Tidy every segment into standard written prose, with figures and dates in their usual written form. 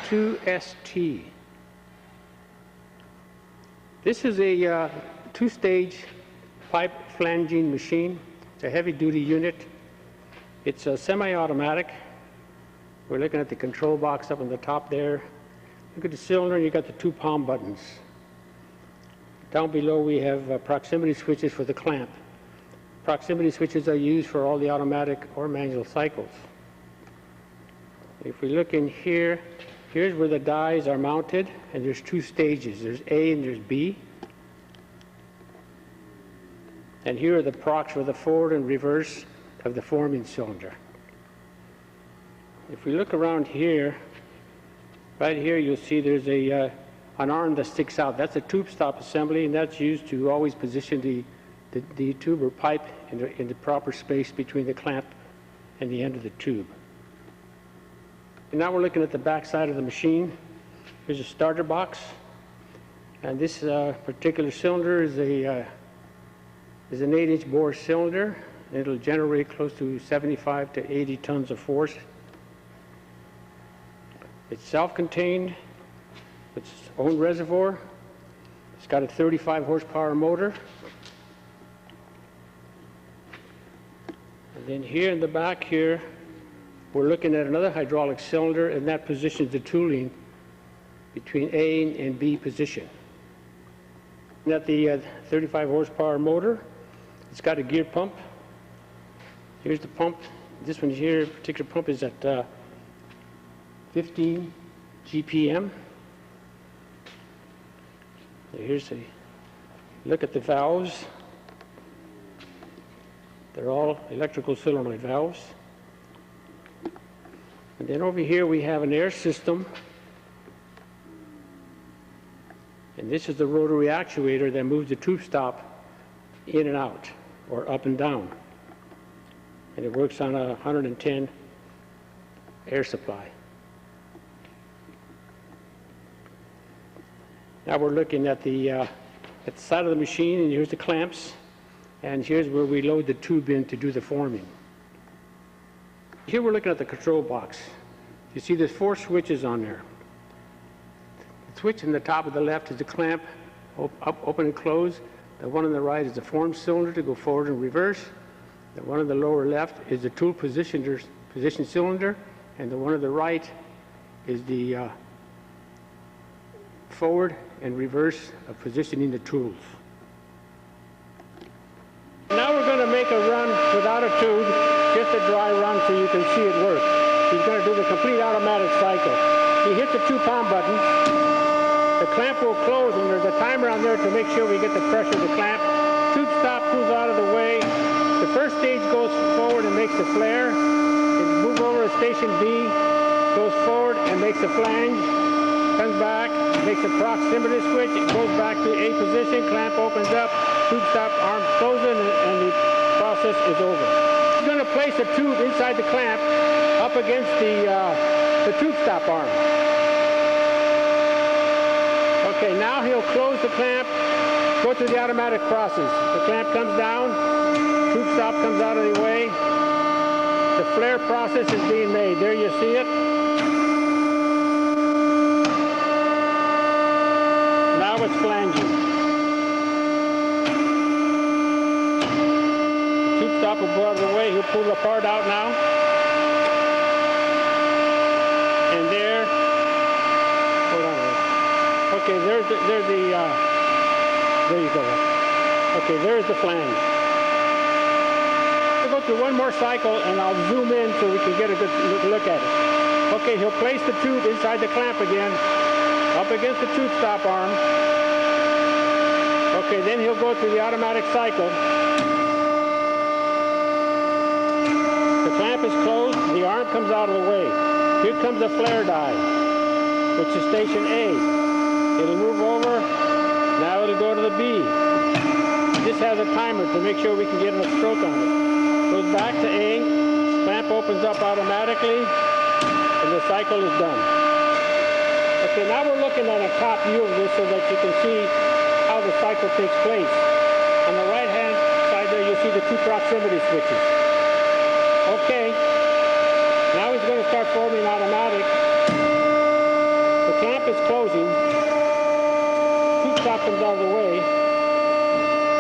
F2ST. This is a two-stage pipe flanging machine. It's a heavy-duty unit. It's a semi-automatic. We're looking at the control box up on the top there. Look at the cylinder, and you got the two palm buttons. Down below we have proximity switches for the clamp. Proximity switches are used for all the automatic or manual cycles. If we look in here, here's where the dies are mounted, and there's two stages. There's A and there's B. And here are the procs for the forward and reverse of the forming cylinder. If we look around here, right here you'll see there's an arm that sticks out. That's a tube stop assembly, and that's used to always position the tube or pipe in the proper space between the clamp and the end of the tube. And now we're looking at the back side of the machine. Here's a starter box, and this particular cylinder is an 8-inch bore cylinder. It'll generate close to 75 to 80 tons of force. It's self-contained, it's its own reservoir. It's got a 35 horsepower motor. And then here in the back here, we're looking at another hydraulic cylinder, and that positions the tooling between A and B position. And at the 35 horsepower motor, it's got a gear pump. Here's the pump. This one here, particular pump, is at 15 GPM. Here's a look at the valves. They're all electrical solenoid valves. And then over here we have an air system. And this is the rotary actuator that moves the tube stop in and out, or up and down. And it works on a 110 air supply. Now we're looking at the side of the machine, and here's the clamps, and here's where we load the tube in to do the forming. Here we're looking at the control box. You see there's 4 switches on there. The switch in the top of the left is the clamp, open and close. The one on the right is the form cylinder to go forward and reverse. The one on the lower left is the tool position cylinder, and the one on the right is the forward and reverse of positioning the tools. Now we're going to make a run without a tube, just a dry run so you can see it work. He's going to do the complete automatic cycle. He hits the 2 palm buttons. The clamp will close, and there's a timer on there to make sure we get the pressure of the clamp. Tube stop moves out of the way. The first stage goes forward and makes the flare. It moves over to station B, goes forward and makes a flange, comes back, makes a proximity switch, it goes back to A position, clamp opens up, tube stop arm closes, and the process is over. He's going to place a tube inside the clamp up against the tube stop arm. Okay, now he'll close the clamp, go through the automatic process. The clamp comes down, tube stop comes out of the way. The flare process is being made. There you see it. Now it's flanging. The tube stop will go out of the way. He'll pull the part out now. And there, hold on. Okay, there you go. Okay, there's the flange. We'll go through one more cycle, and I'll zoom in so we can get a good look at it. Okay, he'll place the tube inside the clamp again, up against the tube stop arm. Okay, then he'll go through the automatic cycle. The clamp is closed, the arm comes out of the way. Here comes the flare die, which is station A. It'll move over, now it'll go to the B. This has a timer to make sure we can get a stroke on it. Goes back to A, clamp opens up automatically, and the cycle is done. Okay, now we're looking at a top view of this so that you can see how the cycle takes place. On the right hand side there you'll see the 2 proximity switches. Okay, now he's going to start forming automatic. is closing, tube top comes out of the way.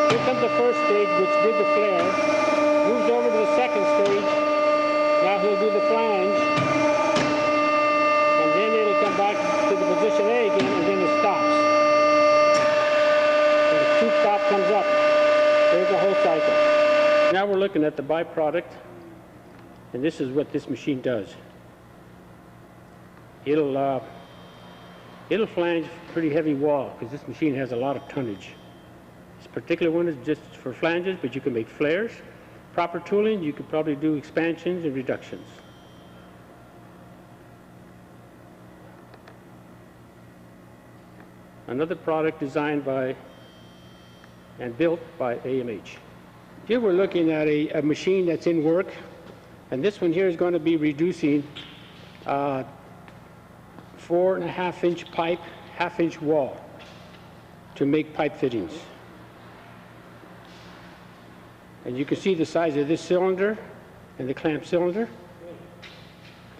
Here comes the first stage, which did the flare. Moves over to the second stage. Now he'll do the flange. And then it'll come back to the position A again, and then it stops. And the tube top comes up. There's the whole cycle. Now we're looking at the byproduct, and this is what this machine does. It'll flange pretty heavy wall, because this machine has a lot of tonnage. This particular one is just for flanges, but you can make flares. Proper tooling, you could probably do expansions and reductions. Another product designed by and built by AMH. Here we're looking at a machine that's in work, and this one here is going to be reducing 4.5-inch pipe, half-inch wall to make pipe fittings. And you can see the size of this cylinder and the clamp cylinder.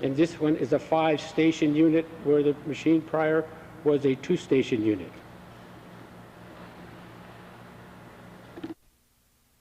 And this one is a 5-station unit, where the machine prior was a 2-station unit.